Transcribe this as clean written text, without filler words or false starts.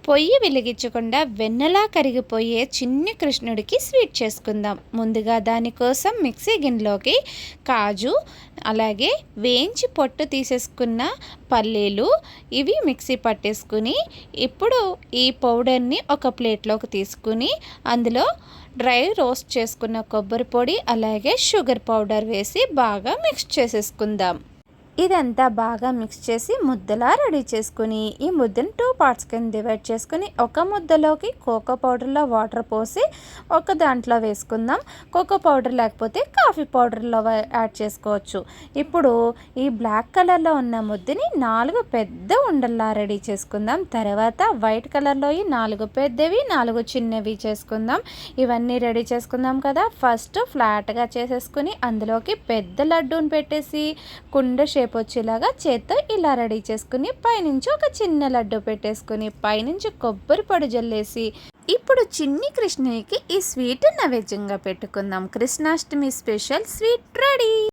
పొయ్యి వెలిగించకుండా వెన్నలా కరిగిపోయే చిన్ని కృష్ణుడికి స్వీట్ చేసుకుందాం. ముందుగా దానికోసం మిక్సీ గిన్నెలోకి కాజు, అలాగే వేయించి పొట్టు తీసేసుకున్న పల్లీలు ఇవి మిక్సీ పట్టేసుకుని, ఇప్పుడు ఈ పౌడర్ని ఒక ప్లేట్లోకి తీసుకుని అందులో డ్రై రోస్ట్ చేసుకున్న కొబ్బరి పొడి అలాగే షుగర్ పౌడర్ వేసి బాగా మిక్స్ చేసేసుకుందాం. ఇదంతా బాగా మిక్స్ చేసి ముద్దలా రెడీ చేసుకుని ఈ ముద్దను 2 పార్ట్స్ కింద డివైడ్ చేసుకుని ఒక ముద్దలోకి కోకో పౌడర్లో వాటర్ పోసి ఒక దాంట్లో వేసుకుందాం. కోకో పౌడర్ లేకపోతే కాఫీ పౌడర్లో యాడ్ చేసుకోవచ్చు. ఇప్పుడు ఈ బ్లాక్ కలర్లో ఉన్న ముద్దని 4 పెద్ద ఉండల్లా రెడీ చేసుకుందాం. తర్వాత వైట్ కలర్లో ఈ 4 పెద్దవి 4 చిన్నవి చేసుకుందాం. ఇవన్నీ రెడీ చేసుకుందాం కదా. ఫస్ట్ ఫ్లాట్గా చేసేసుకుని అందులోకి పెద్ద లడ్డూని పెట్టేసి కుండ షేప్ వచ్చేలాగా చేత్తో ఇలా రెడీ చేసుకుని పైనుంచి ఒక చిన్న లడ్డు పెట్టేసుకుని పైనుంచి కొబ్బరి పొడి జల్లేసి ఇప్పుడు చిన్ని కృష్ణునికి ఈ స్వీట్ నైవేద్యంగా పెట్టుకుందాం. Krishnashtami special sweet ready.